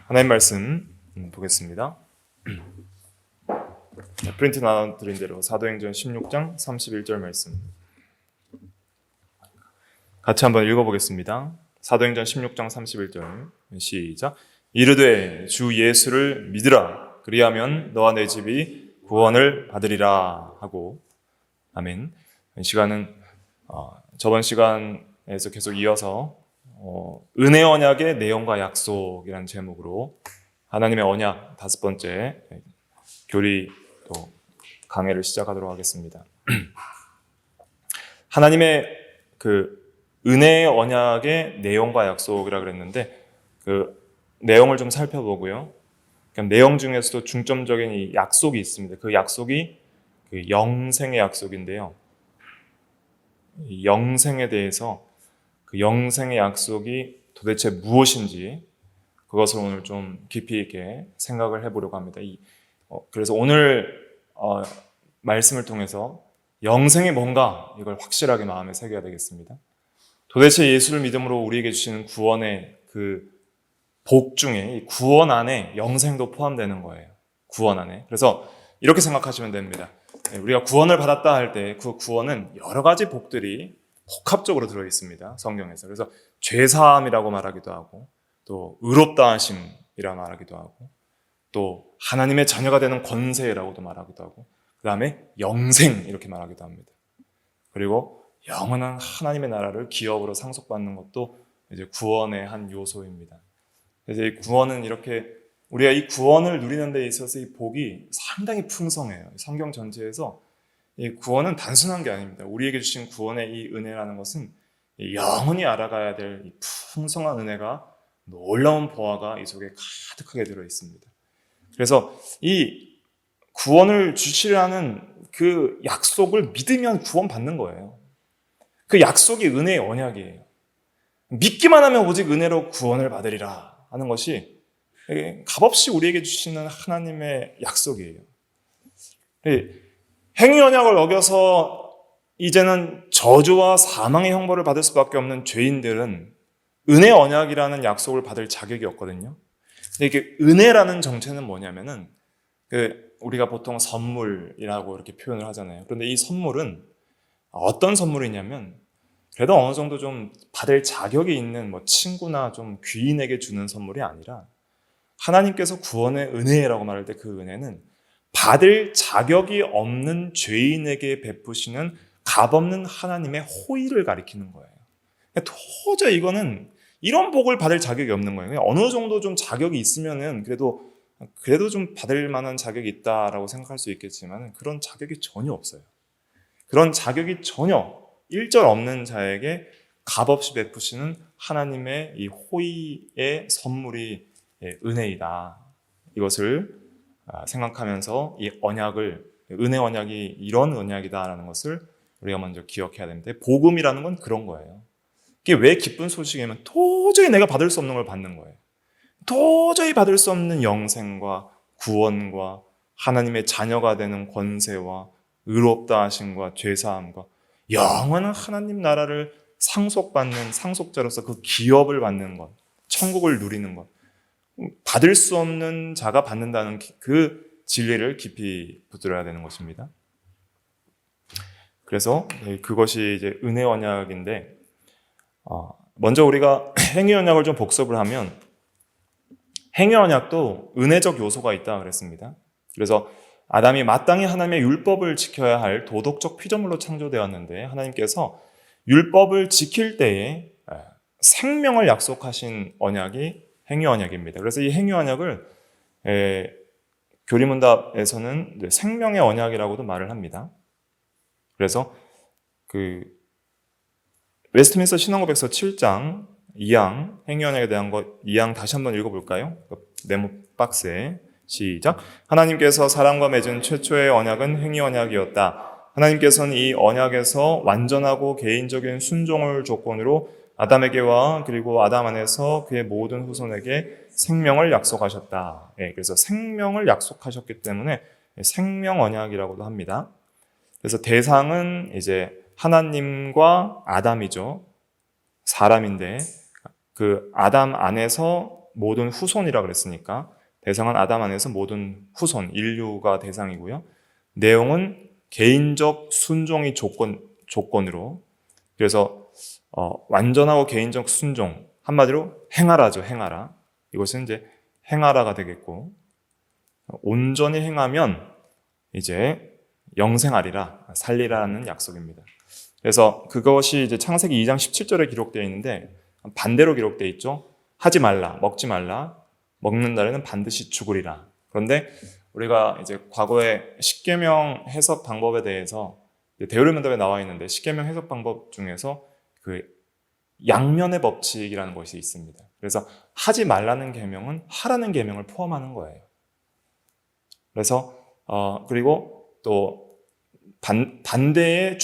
하나님 말씀 보겠습니다. 프린트 나눠드린 대로 사도행전 16장 31절 말씀 같이 한번 읽어보겠습니다. 사도행전 16장 31절 시작. 이르되 주 예수를 믿으라. 그리하면 너와 내 집이 구원을 받으리라 하고. 아멘. 이 시간은 저번 시간에서 계속 이어서 은혜 언약의 내용과 약속이라는 제목으로 하나님의 언약 5번째 교리 또 강해를 시작하도록 하겠습니다. 하나님의 그 은혜의 언약의 내용과 약속이라 그랬는데 그 내용을 좀 살펴보고요. 내용 중에서도 중점적인 이 약속이 있습니다. 그 약속이 그 영생의 약속인데요. 이 영생에 대해서 그 영생의 약속이 도대체 무엇인지 그것을 오늘 좀 깊이 있게 생각을 해보려고 합니다. 그래서 오늘 말씀을 통해서 영생이 뭔가 이걸 확실하게 마음에 새겨야 되겠습니다. 도대체 예수를 믿음으로 우리에게 주시는 구원의 그 복 중에 이 구원 안에 영생도 포함되는 거예요. 구원 안에. 그래서 이렇게 생각하시면 됩니다. 우리가 구원을 받았다 할 때 그 구원은 여러 가지 복들이 복합적으로 들어있습니다. 성경에서. 그래서 죄사함이라고 말하기도 하고 또 의롭다 하심이라 말하기도 하고 또 하나님의 자녀가 되는 권세라고도 말하기도 하고 그 다음에 영생 이렇게 말하기도 합니다. 그리고 영원한 하나님의 나라를 기업으로 상속받는 것도 이제 구원의 한 요소입니다. 그래서 이 구원은 이렇게 우리가 이 구원을 누리는 데 있어서 이 복이 상당히 풍성해요. 성경 전체에서 이 구원은 단순한 게 아닙니다. 우리에게 주신 구원의 이 은혜라는 것은 영원히 알아가야 될 이 풍성한 은혜가 놀라운 보화가 이 속에 가득하게 들어있습니다. 그래서 이 구원을 주시라는 그 약속을 믿으면 구원받는 거예요. 그 약속이 은혜의 언약이에요. 믿기만 하면 오직 은혜로 구원을 받으리라 하는 것이 값없이 우리에게 주시는 하나님의 약속이에요. 행위 언약을 어겨서 이제는 저주와 사망의 형벌을 받을 수밖에 없는 죄인들은 은혜 언약이라는 약속을 받을 자격이 없거든요. 근데 이게 은혜라는 정체는 뭐냐면은 우리가 보통 선물이라고 이렇게 표현을 하잖아요. 그런데 이 선물은 어떤 선물이냐면 그래도 어느 정도 좀 받을 자격이 있는 뭐 친구나 좀 귀인에게 주는 선물이 아니라 하나님께서 구원의 은혜라고 말할 때 그 은혜는 받을 자격이 없는 죄인에게 베푸시는 값없는 하나님의 호의를 가리키는 거예요. 도저히 이거는 이런 복을 받을 자격이 없는 거예요. 어느 정도 좀 자격이 있으면은 그래도 좀 받을 만한 자격이 있다라고 생각할 수 있겠지만 그런 자격이 전혀 없어요. 그런 자격이 전혀 일절 없는 자에게 값없이 베푸시는 하나님의 이 호의의 선물이 은혜이다. 이것을 생각하면서 이 언약을, 은혜 언약이 이런 언약이다라는 것을 우리가 먼저 기억해야 되는데 복음이라는 건 그런 거예요. 이게 왜 기쁜 소식이냐면 도저히 내가 받을 수 없는 걸 받는 거예요. 도저히 받을 수 없는 영생과 구원과 하나님의 자녀가 되는 권세와 의롭다 하심과 죄사함과 영원한 하나님 나라를 상속받는 상속자로서 그 기업을 받는 것, 천국을 누리는 것, 받을 수 없는 자가 받는다는 그 진리를 깊이 붙들어야 되는 것입니다. 그래서 그것이 이제 은혜 언약인데 먼저 우리가 행위 언약을 좀 복습을 하면 행위 언약도 은혜적 요소가 있다 그랬습니다. 그래서 아담이 마땅히 하나님의 율법을 지켜야 할 도덕적 피조물로 창조되었는데 하나님께서 율법을 지킬 때에 생명을 약속하신 언약이 행위 언약입니다. 그래서 이 행위 언약을 교리문답에서는 생명의 언약이라고도 말을 합니다. 그래서 그 웨스트민스터 신앙고백서 7장 2항 행위 언약에 대한 것 2항 다시 한번 읽어볼까요? 네모 박스에 시작. 하나님께서 사람과 맺은 최초의 언약은 행위 언약이었다. 하나님께서는 이 언약에서 완전하고 개인적인 순종을 조건으로 아담에게와 그리고 아담 안에서 그의 모든 후손에게 생명을 약속하셨다. 그래서 생명을 약속하셨기 때문에 생명 언약이라고도 합니다. 그래서 대상은 이제 하나님과 아담이죠. 사람인데 그 아담 안에서 모든 후손이라 그랬으니까 대상은 아담 안에서 모든 후손, 인류가 대상이고요. 내용은 개인적 순종이 조건으로, 그래서 완전하고 개인적 순종, 한마디로 행하라죠. 행하라. 이것은 이제 행하라가 되겠고, 온전히 행하면 이제 영생하리라, 살리라는 약속입니다. 그래서 그것이 이제 창세기 2장 17절에 기록되어 있는데 반대로 기록되어 있죠. 하지 말라, 먹지 말라, 먹는 날에는 반드시 죽으리라. 그런데 우리가 이제 과거에 십계명 해석 방법에 대해서 데우르면답에 나와 있는데, 십계명 해석 방법 중에서 그 양면의 법칙이라는 것이 있습니다. 그래서 하지 말라는 계명은 하라는 계명을 포함하는 거예요. 그래서 그리고 또 반대의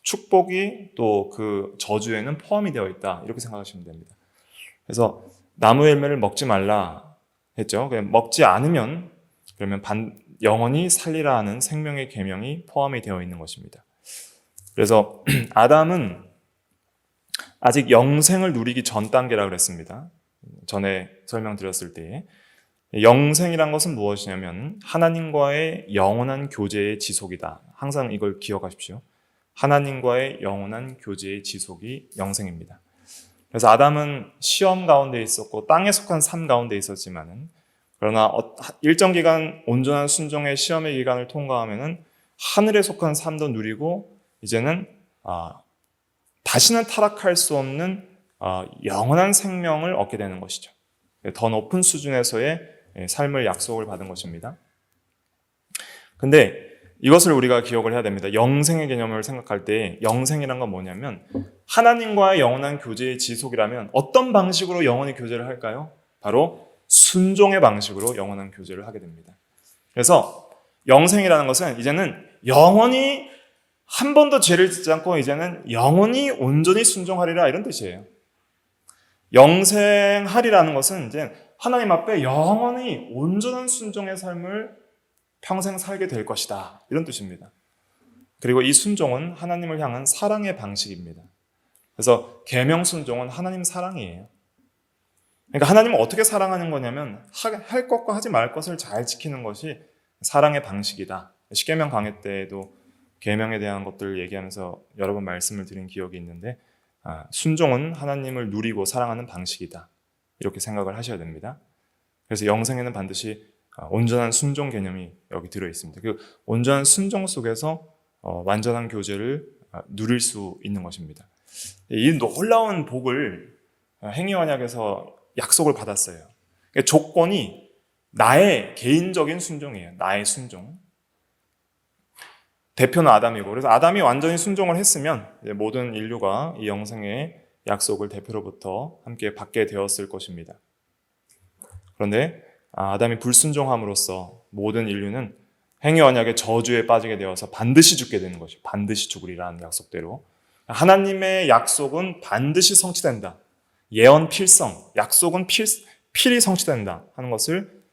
축복이 또 그 저주에는 포함이 되어 있다, 이렇게 생각하시면 됩니다. 그래서 나무 열매를 먹지 말라 했죠. 먹지 않으면 그러면 영원히 살리라 하는 생명의 계명이 포함이 되어 있는 것입니다. 그래서 아담은 아직 영생을 누리기 전 단계라고 그랬습니다. 전에 설명드렸을 때에 영생이란 것은 무엇이냐면 하나님과의 영원한 교제의 지속이다. 항상 이걸 기억하십시오. 하나님과의 영원한 교제의 지속이 영생입니다. 그래서 아담은 시험 가운데 있었고 땅에 속한 삶 가운데 있었지만은, 그러나 일정 기간 온전한 순종의 시험의 기간을 통과하면은 하늘에 속한 삶도 누리고 이제는 다시는 타락할 수 없는 영원한 생명을 얻게 되는 것이죠. 더 높은 수준에서의 삶을 약속을 받은 것입니다. 근데 이것을 우리가 기억을 해야 됩니다. 영생의 개념을 생각할 때 영생이란 건 뭐냐면 하나님과의 영원한 교제의 지속이라면 어떤 방식으로 영원히 교제를 할까요? 바로 순종의 방식으로 영원한 교제를 하게 됩니다. 그래서 영생이라는 것은 이제는 영원히 한 번도 죄를 짓지 않고 이제는 영원히 온전히 순종하리라, 이런 뜻이에요. 영생하리라는 것은 이제 하나님 앞에 영원히 온전한 순종의 삶을 평생 살게 될 것이다, 이런 뜻입니다. 그리고 이 순종은 하나님을 향한 사랑의 방식입니다. 그래서 계명 순종은 하나님 사랑이에요. 그러니까 하나님은 어떻게 사랑하는 거냐면 할 것과 하지 말 것을 잘 지키는 것이 사랑의 방식이다. 십계명 강해 때에도 계명에 대한 것들을 얘기하면서 여러 번 말씀을 드린 기억이 있는데, 순종은 하나님을 누리고 사랑하는 방식이다, 이렇게 생각을 하셔야 됩니다. 그래서 영생에는 반드시 온전한 순종 개념이 여기 들어 있습니다. 그 온전한 순종 속에서 완전한 교제를 누릴 수 있는 것입니다. 이 놀라운 복을 행위언약에서 약속을 받았어요. 조건이 나의 개인적인 순종이에요. 나의 순종. 대표는 아담이고, 그래서 아담이 완전히 순종을 했으면 모든 인류가 이 영생의 약속을 대표로부터 함께 받게 되었을 것입니다. 그런데 아담이 불순종함으로써 모든 인류는 행위 언약의 저주에 빠지게 되어서 반드시 죽게 되는 것이죠. 반드시 죽으리라는 약속대로. 하나님의 약속은 반드시 성취된다. 예언 필성, 약속은 필히 성취된다 하는 것을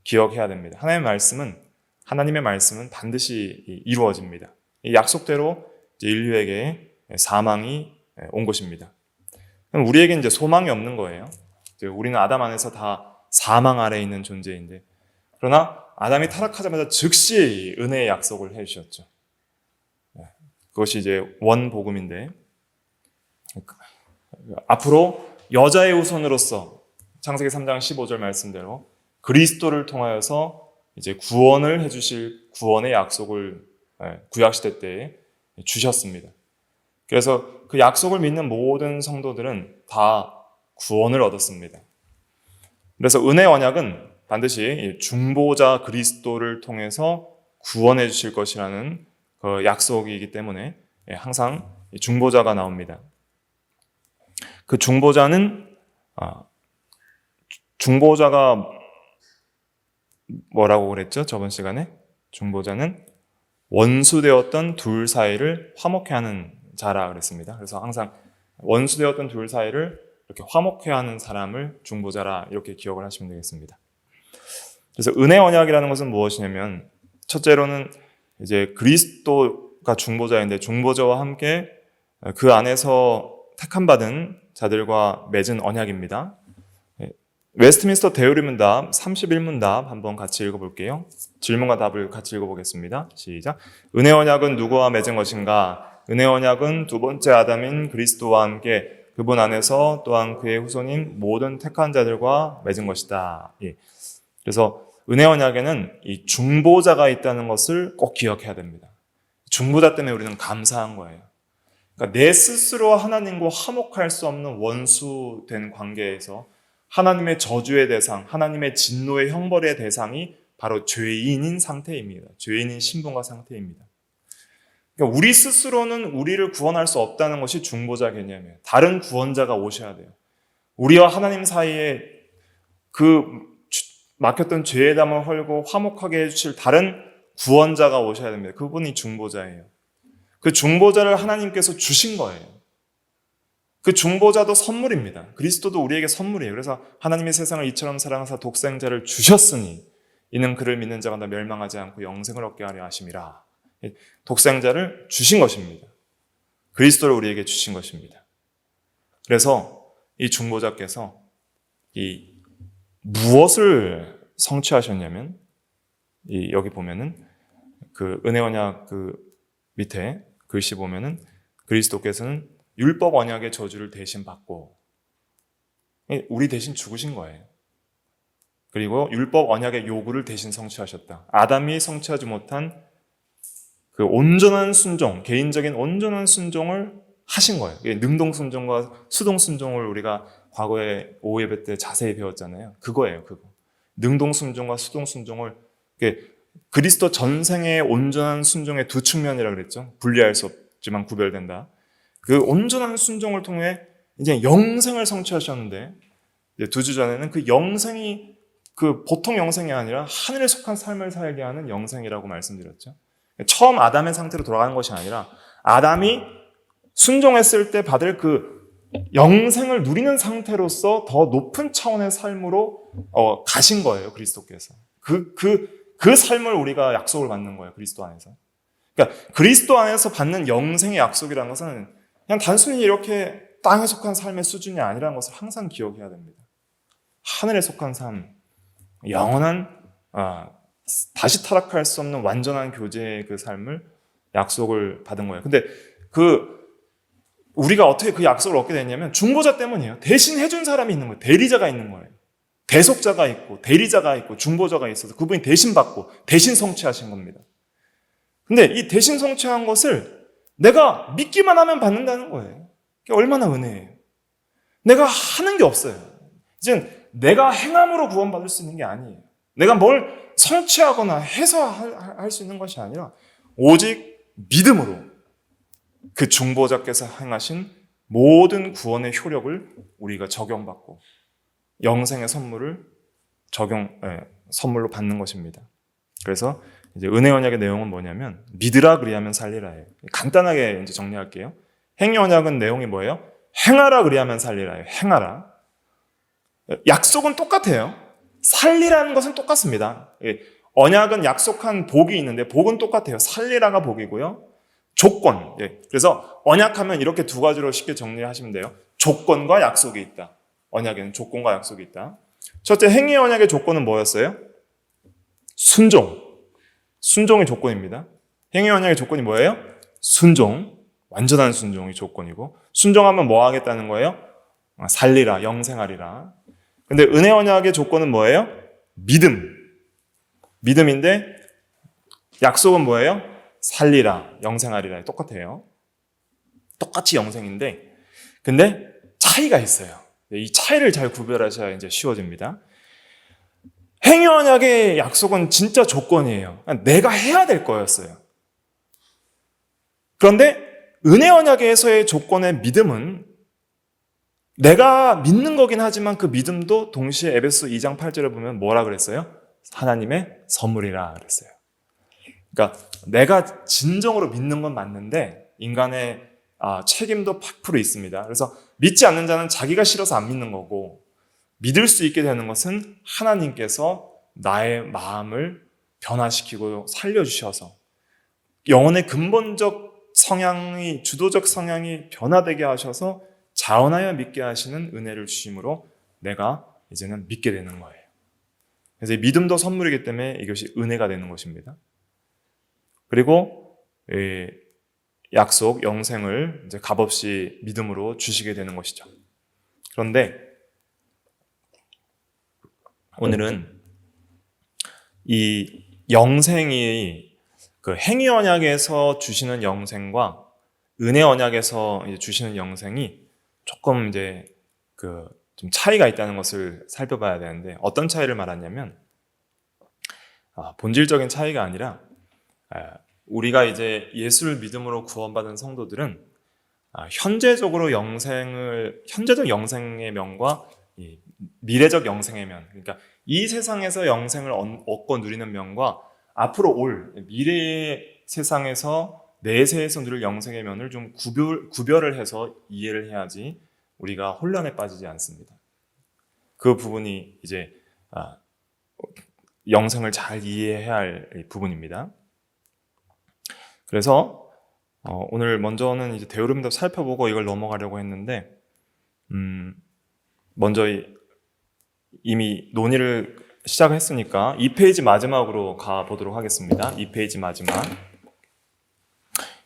기억해야 됩니다. 하나님의 말씀은 반드시 이루어집니다. 이 약속대로 인류에게 사망이 온 것입니다. 우리에게 이제 소망이 없는 거예요. 우리는 아담 안에서 다 사망 아래에 있는 존재인데, 그러나 아담이 타락하자마자 즉시 은혜의 약속을 해주셨죠. 그것이 이제 원복음인데, 앞으로 여자의 후손으로서 창세기 3장 15절 말씀대로 그리스도를 통하여서 이제 구원을 해주실 구원의 약속을 구약시대 때에 주셨습니다. 그래서 그 약속을 믿는 모든 성도들은 다 구원을 얻었습니다. 그래서 은혜 언약은 반드시 중보자 그리스도를 통해서 구원해 주실 것이라는 그 약속이기 때문에 항상 중보자가 나옵니다. 그 중보자가 뭐라고 그랬죠? 저번 시간에 중보자는 원수되었던 둘 사이를 화목해 하는 자라 그랬습니다. 그래서 항상 원수되었던 둘 사이를 이렇게 화목해 하는 사람을 중보자라, 이렇게 기억을 하시면 되겠습니다. 그래서 은혜 언약이라는 것은 무엇이냐면, 첫째로는 이제 그리스도가 중보자인데 중보자와 함께 그 안에서 택함 받은 자들과 맺은 언약입니다. 웨스트민스터 대의문답 31문답 한번 같이 읽어볼게요. 질문과 답을 같이 읽어보겠습니다. 시작. 은혜 언약은 누구와 맺은 것인가? 은혜 언약은 두 번째 아담인 그리스도와 함께 그분 안에서 또한 그의 후손인 모든 택한 자들과 맺은 것이다. 예. 그래서 은혜 언약에는 이 중보자가 있다는 것을 꼭 기억해야 됩니다. 중보자 때문에 우리는 감사한 거예요. 그러니까 내 스스로 하나님과 화목할 수 없는 원수된 관계에서 하나님의 저주의 대상, 하나님의 진노의 형벌의 대상이 바로 죄인인 상태입니다. 죄인인 신분과 상태입니다. 그러니까 우리 스스로는 우리를 구원할 수 없다는 것이 중보자 개념이에요. 다른 구원자가 오셔야 돼요. 우리와 하나님 사이에 그 막혔던 죄의 담을 헐고 화목하게 해주실 다른 구원자가 오셔야 됩니다. 그분이 중보자예요. 그 중보자를 하나님께서 주신 거예요. 그 중보자도 선물입니다. 그리스도도 우리에게 선물이에요. 그래서 하나님의 세상을 이처럼 사랑하사 독생자를 주셨으니 이는 그를 믿는 자가 다 멸망하지 않고 영생을 얻게 하려 하심이라. 독생자를 주신 것입니다. 그리스도를 우리에게 주신 것입니다. 그래서 이 중보자께서 이 무엇을 성취하셨냐면 여기 보면은 그 은혜 언약 그 밑에 글씨 보면은 그리스도께서는 율법 언약의 저주를 대신 받고 우리 대신 죽으신 거예요. 그리고 율법 언약의 요구를 대신 성취하셨다. 아담이 성취하지 못한 그 온전한 순종, 개인적인 온전한 순종을 하신 거예요. 능동 순종과 수동 순종을 우리가 과거에 오예배 때 자세히 배웠잖아요. 그거예요, 그거. 능동 순종과 수동 순종을 그리스도 전생의 온전한 순종의 두 측면이라고 그랬죠. 분리할 수 없지만 구별된다. 그 온전한 순종을 통해 이제 영생을 성취하셨는데 두 주 전에는 그 영생이 그 보통 영생이 아니라 하늘에 속한 삶을 살게 하는 영생이라고 말씀드렸죠. 처음 아담의 상태로 돌아가는 것이 아니라 아담이 순종했을 때 받을 그 영생을 누리는 상태로서 더 높은 차원의 삶으로 가신 거예요. 그리스도께서. 그 삶을 우리가 약속을 받는 거예요. 그리스도 안에서. 그러니까 그리스도 안에서 받는 영생의 약속이라는 것은 그냥 단순히 이렇게 땅에 속한 삶의 수준이 아니라는 것을 항상 기억해야 됩니다. 하늘에 속한 삶, 영원한 다시 타락할 수 없는 완전한 교제의 그 삶을 약속을 받은 거예요. 근데 우리가 어떻게 그 약속을 얻게 됐냐면 중보자 때문이에요. 대신 해준 사람이 있는 거예요. 대리자가 있는 거예요. 대속자가 있고 대리자가 있고 중보자가 있어서 그분이 대신 받고 대신 성취하신 겁니다. 근데 이 대신 성취한 것을 내가 믿기만 하면 받는다는 거예요. 그게 얼마나 은혜예요. 내가 하는 게 없어요. 이제 내가 행함으로 구원받을 수 있는 게 아니에요. 내가 뭘 성취하거나 해서 할 수 있는 것이 아니라 오직 믿음으로 그 중보자께서 행하신 모든 구원의 효력을 우리가 적용받고 영생의 선물을 선물로 받는 것입니다. 그래서 이제 은혜 언약의 내용은 뭐냐면 믿으라 그리하면 살리라예요. 간단하게 이제 정리할게요. 행위 언약은 내용이 뭐예요? 행하라 그리하면 살리라예요. 행하라. 약속은 똑같아요. 살리라는 것은 똑같습니다. 언약은 약속한 복이 있는데 복은 똑같아요. 살리라가 복이고요. 조건. 그래서 언약하면 이렇게 두 가지로 쉽게 정리하시면 돼요. 조건과 약속이 있다. 언약에는 조건과 약속이 있다. 첫째, 행위 언약의 조건은 뭐였어요? 순종. 순종이 조건입니다. 행위 언약의 조건이 뭐예요? 순종. 완전한 순종이 조건이고 순종하면 뭐 하겠다는 거예요? 살리라, 영생하리라. 근데 은혜 언약의 조건은 뭐예요? 믿음. 믿음인데 약속은 뭐예요? 살리라, 영생하리라. 똑같아요. 똑같이 영생인데 근데 차이가 있어요. 이 차이를 잘 구별하셔야 이제 쉬워집니다. 행위 언약의 약속은 진짜 조건이에요. 내가 해야 될 거였어요. 그런데 은혜 언약에서의 조건의 믿음은 내가 믿는 거긴 하지만 그 믿음도 동시에 에베소 2장 8절에 보면 뭐라 그랬어요? 하나님의 선물이라 그랬어요. 그러니까 내가 진정으로 믿는 건 맞는데 인간의 책임도 100% 있습니다. 그래서 믿지 않는 자는 자기가 싫어서 안 믿는 거고 믿을 수 있게 되는 것은 하나님께서 나의 마음을 변화시키고 살려주셔서 영혼의 근본적 성향이 주도적 성향이 변화되게 하셔서 자원하여 믿게 하시는 은혜를 주심으로 내가 이제는 믿게 되는 거예요. 그래서 이 믿음도 선물이기 때문에 이것이 은혜가 되는 것입니다. 그리고 약속, 영생을 이제 값없이 믿음으로 주시게 되는 것이죠. 그런데 오늘은 이 영생이 그 행위 언약에서 주시는 영생과 은혜 언약에서 이제 주시는 영생이 조금 이제 좀 차이가 있다는 것을 살펴봐야 되는데, 어떤 차이를 말하냐면 본질적인 차이가 아니라 우리가 이제 예수를 믿음으로 구원받은 성도들은 현재적 영생의 면과 이 미래적 영생의 면, 그러니까 이 세상에서 영생을 얻고 누리는 면과 앞으로 올 미래의 세상에서 내세에서 누릴 영생의 면을 좀 구별을 해서 이해를 해야지 우리가 혼란에 빠지지 않습니다. 그 부분이 이제 영생을 잘 이해해야 할 부분입니다. 그래서 오늘 먼저는 이제 데오림도 살펴보고 이걸 넘어가려고 했는데, 먼저 이미 논의를 시작했으니까 2페이지 마지막으로 가보도록 하겠습니다. 2페이지 마지막.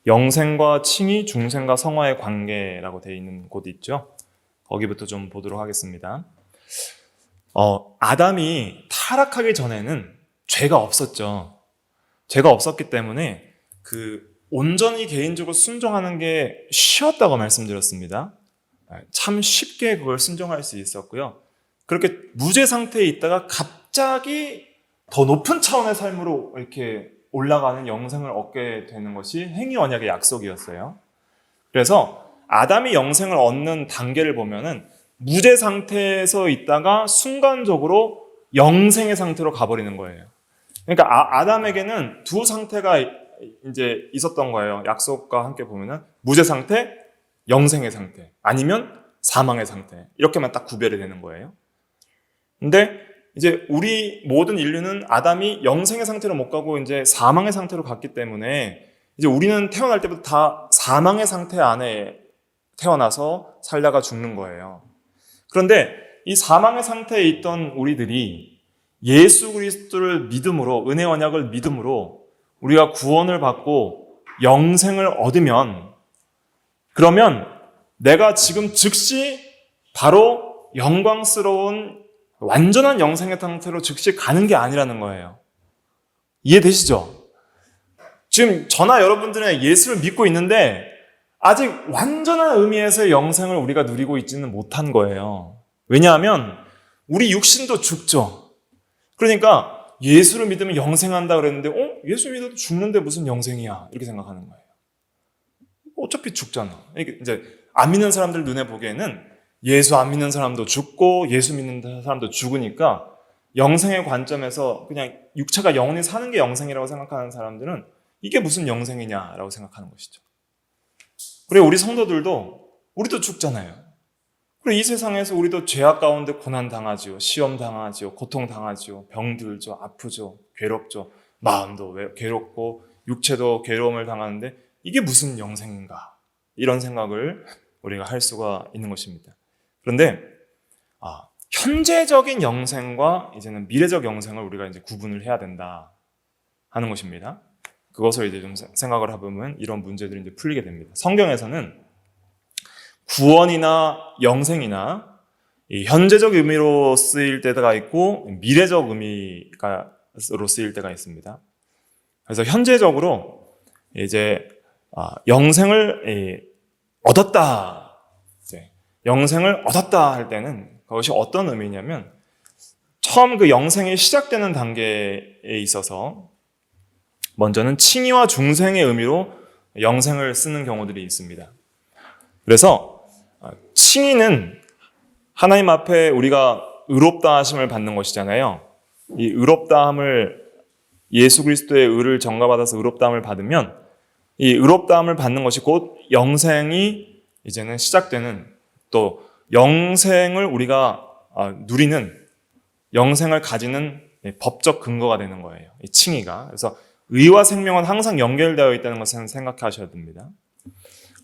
영생과 칭의, 중생과 성화의 관계라고 되어 있는 곳 있죠. 거기부터 좀 보도록 하겠습니다. 아담이 타락하기 전에는 죄가 없었죠. 죄가 없었기 때문에 온전히 개인적으로 순종하는 게 쉬웠다고 말씀드렸습니다. 참 쉽게 그걸 순종할 수 있었고요. 그렇게 무죄 상태에 있다가 갑자기 더 높은 차원의 삶으로 이렇게 올라가는 영생을 얻게 되는 것이 행위 언약의 약속이었어요. 그래서 아담이 영생을 얻는 단계를 보면은 무죄 상태에서 있다가 순간적으로 영생의 상태로 가버리는 거예요. 그러니까 아담에게는 두 상태가 이제 있었던 거예요. 약속과 함께 보면은 무죄 상태, 영생의 상태, 아니면 사망의 상태, 이렇게만 딱 구별이 되는 거예요. 근데 이제 우리 모든 인류는 아담이 영생의 상태로 못 가고 이제 사망의 상태로 갔기 때문에 이제 우리는 태어날 때부터 다 사망의 상태 안에 태어나서 살다가 죽는 거예요. 그런데 이 사망의 상태에 있던 우리들이 예수 그리스도를 믿음으로, 은혜 언약을 믿음으로 우리가 구원을 받고 영생을 얻으면, 그러면 내가 지금 즉시 바로 영광스러운 완전한 영생의 상태로 즉시 가는 게 아니라는 거예요. 이해되시죠? 지금 저나 여러분들은 예수를 믿고 있는데 아직 완전한 의미에서의 영생을 우리가 누리고 있지는 못한 거예요. 왜냐하면 우리 육신도 죽죠. 그러니까 예수를 믿으면 영생한다 그랬는데 예수 믿어도 죽는데 무슨 영생이야, 이렇게 생각하는 거예요. 어차피 죽잖아. 이제 안 믿는 사람들 눈에 보기에는 예수 안 믿는 사람도 죽고 예수 믿는 사람도 죽으니까 영생의 관점에서 그냥 육체가 영원히 사는 게 영생이라고 생각하는 사람들은 이게 무슨 영생이냐라고 생각하는 것이죠. 그리고 우리 성도들도 우리도 죽잖아요. 그리고 이 세상에서 우리도 죄악 가운데 고난 당하지요, 시험 당하지요, 고통 당하지요, 병들죠, 아프죠, 괴롭죠, 마음도 괴롭고 육체도 괴로움을 당하는데 이게 무슨 영생인가, 이런 생각을 우리가 할 수가 있는 것입니다. 그런데 현재적인 영생과 이제는 미래적 영생을 우리가 이제 구분을 해야 된다 하는 것입니다. 그것을 이제 좀 생각을 해보면 이런 문제들이 이제 풀리게 됩니다. 성경에서는 구원이나 영생이나 이 현재적 의미로 쓰일 때가 있고 미래적 의미로 쓰일 때가 있습니다. 그래서 현재적으로 이제 영생을 얻었다, 영생을 얻었다 할 때는 그것이 어떤 의미냐면, 처음 그 영생이 시작되는 단계에 있어서 먼저는 칭의와 중생의 의미로 영생을 쓰는 경우들이 있습니다. 그래서 칭의는 하나님 앞에 우리가 의롭다 하심을 받는 것이잖아요. 이 의롭다함을, 예수 그리스도의 의를 전가받아서 의롭다함을 받으면 이 의롭다함을 받는 것이 곧 영생이 이제는 시작되는, 또 영생을 우리가 누리는, 영생을 가지는 법적 근거가 되는 거예요, 이 칭의가. 그래서 의와 생명은 항상 연결되어 있다는 것을 생각하셔야 됩니다.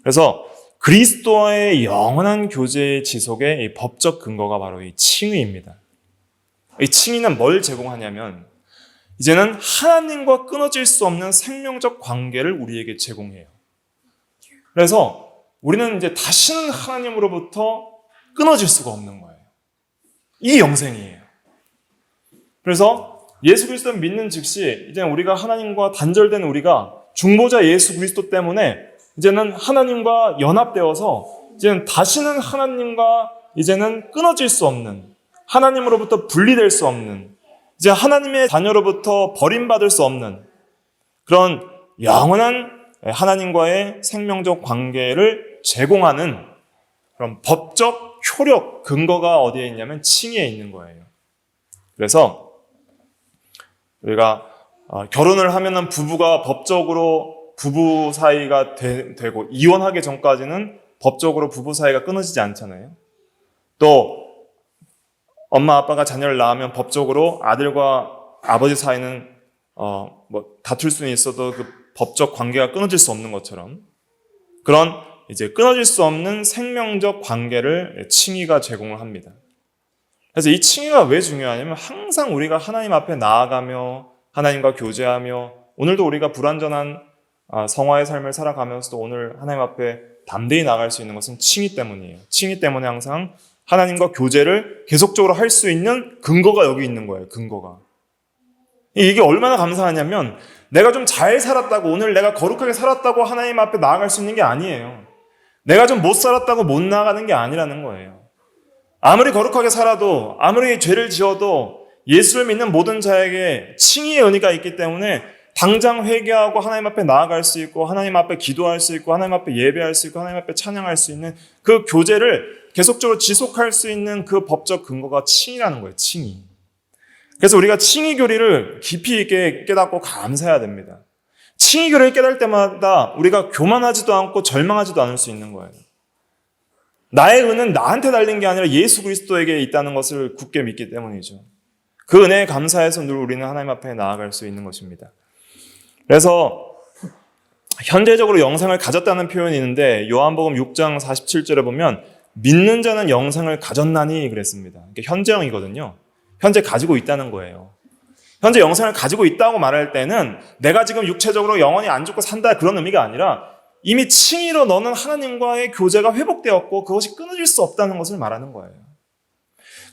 그래서 그리스도와의 영원한 교제의 지속의 이 법적 근거가 바로 이 칭의입니다. 이 칭의는 뭘 제공하냐면 이제는 하나님과 끊어질 수 없는 생명적 관계를 우리에게 제공해요. 그래서 우리는 이제 다시는 하나님으로부터 끊어질 수가 없는 거예요. 이 영생이에요. 그래서 예수 그리스도를 믿는 즉시 이제 우리가 하나님과 단절된 우리가 중보자 예수 그리스도 때문에 이제는 하나님과 연합되어서 이제는 다시는 하나님과 이제는 끊어질 수 없는, 하나님으로부터 분리될 수 없는, 이제 하나님의 자녀로부터 버림받을 수 없는 그런 영원한 하나님과의 생명적 관계를 제공하는 그런 법적 효력, 근거가 어디에 있냐면 칭의에 있는 거예요. 그래서 우리가 결혼을 하면은 부부가 법적으로 부부 사이가 되고 이혼하기 전까지는 법적으로 부부 사이가 끊어지지 않잖아요. 또 엄마 아빠가 자녀를 낳으면 법적으로 아들과 아버지 사이는 다툴 수는 있어도 그 법적 관계가 끊어질 수 없는 것처럼 그런 이제 끊어질 수 없는 생명적 관계를 칭의가 제공을 합니다. 그래서 이 칭의가 왜 중요하냐면 항상 우리가 하나님 앞에 나아가며 하나님과 교제하며 오늘도 우리가 불완전한 성화의 삶을 살아가면서도 오늘 하나님 앞에 담대히 나갈 수 있는 것은 칭의 때문이에요. 칭의 때문에 항상 하나님과 교제를 계속적으로 할 수 있는 근거가 여기 있는 거예요. 근거가. 이게 얼마나 감사하냐면 내가 좀 잘 살았다고 오늘 내가 거룩하게 살았다고 하나님 앞에 나아갈 수 있는 게 아니에요. 내가 좀 못 살았다고 못 나아가는 게 아니라는 거예요. 아무리 거룩하게 살아도 아무리 죄를 지어도 예수를 믿는 모든 자에게 칭의의 은혜가 있기 때문에 당장 회개하고 하나님 앞에 나아갈 수 있고 하나님 앞에 기도할 수 있고 하나님 앞에 예배할 수 있고 하나님 앞에 찬양할 수 있는 그 교제를 계속적으로 지속할 수 있는 그 법적 근거가 칭의라는 거예요. 칭의. 그래서 우리가 칭의 교리를 깊이 있게 깨닫고 감사해야 됩니다. 칭의 교리를 깨달을 때마다 우리가 교만하지도 않고 절망하지도 않을 수 있는 거예요. 나의 은은 나한테 달린 게 아니라 예수 그리스도에게 있다는 것을 굳게 믿기 때문이죠. 그 은혜에 감사해서 늘 우리는 하나님 앞에 나아갈 수 있는 것입니다. 그래서 현재적으로 영생을 가졌다는 표현이 있는데 요한복음 6장 47절에 보면 믿는 자는 영생을 가졌나니 그랬습니다. 그러니까 현재형이거든요. 현재 가지고 있다는 거예요. 현재 영생을 가지고 있다고 말할 때는 내가 지금 육체적으로 영원히 안 죽고 산다 그런 의미가 아니라 이미 칭의로 너는 하나님과의 교제가 회복되었고 그것이 끊어질 수 없다는 것을 말하는 거예요.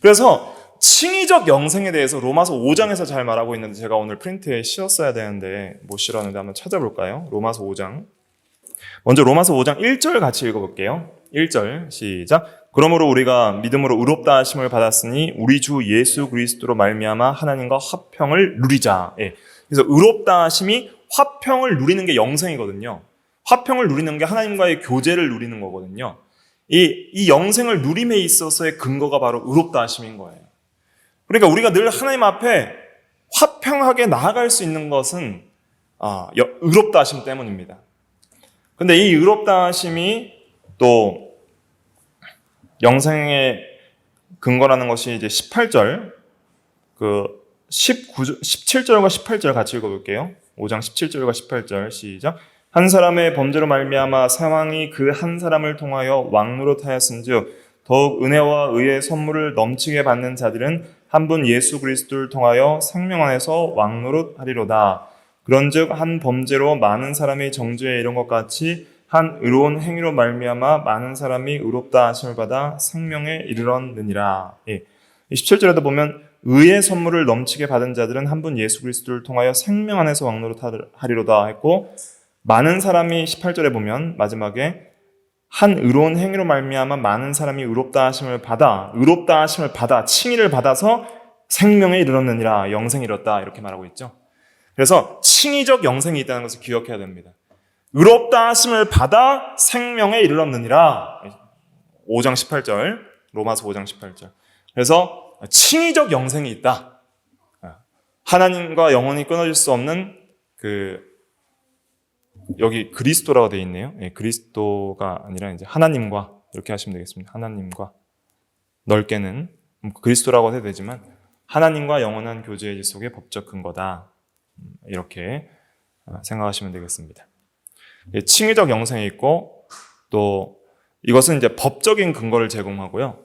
그래서 칭의적 영생에 대해서 로마서 5장에서 잘 말하고 있는데 제가 오늘 프린트에 씌웠어야 되는데 못 실었는데 한번 찾아볼까요? 로마서 5장. 먼저 로마서 5장 1절 같이 읽어볼게요. 1절 시작. 그러므로 우리가 믿음으로 의롭다 하심을 받았으니 우리 주 예수 그리스도로 말미암아 하나님과 화평을 누리자. 예. 그래서 의롭다 하심이 화평을 누리는 게 영생이거든요. 화평을 누리는 게 하나님과의 교제를 누리는 거거든요. 이 영생을 누림에 있어서의 근거가 바로 의롭다 하심인 거예요. 그러니까 우리가 늘 하나님 앞에 화평하게 나아갈 수 있는 것은 의롭다 하심 때문입니다. 근데 이 의롭다 하심이 또 영생의 근거라는 것이 이제 18절, 17절과 18절 같이 읽어볼게요. 5장 17절과 18절 시작. 한 사람의 범죄로 말미암아 사망이 그 한 사람을 통하여 왕노릇하였은즉 더욱 은혜와 의의 선물을 넘치게 받는 자들은 한 분 예수 그리스도를 통하여 생명 안에서 왕노릇하리로다. 그런즉 한 범죄로 많은 사람이 정죄에 이른 것 같이 한 의로운 행위로 말미암아 많은 사람이 의롭다 하심을 받아 생명에 이르렀느니라. 17절에도 보면 의의 선물을 넘치게 받은 자들은 한 분 예수 그리스도를 통하여 생명 안에서 왕노릇하리로다 했고 많은 사람이 18절에 보면 마지막에 한 의로운 행위로 말미암아 많은 사람이 의롭다 하심을 받아 칭의를 받아서 생명에 이르렀느니라. 영생에 이르렀다 이렇게 말하고 있죠. 그래서 칭의적 영생이 있다는 것을 기억해야 됩니다. 의롭다 하심을 받아 생명에 이르렀느니라. 5장 18절 로마서 5장 18절. 그래서 칭의적 영생이 있다. 하나님과 영원히 끊어질 수 없는 여기 그리스도라고 되어 있네요. 그리스도가 아니라 이제 하나님과 이렇게 하시면 되겠습니다. 하나님과 넓게는 그리스도라고 해도 되지만 하나님과 영원한 교제 속의 법적 근거다. 이렇게 생각하시면 되겠습니다. 칭의적 영생이 있고 또 이것은 이제 법적인 근거를 제공하고요.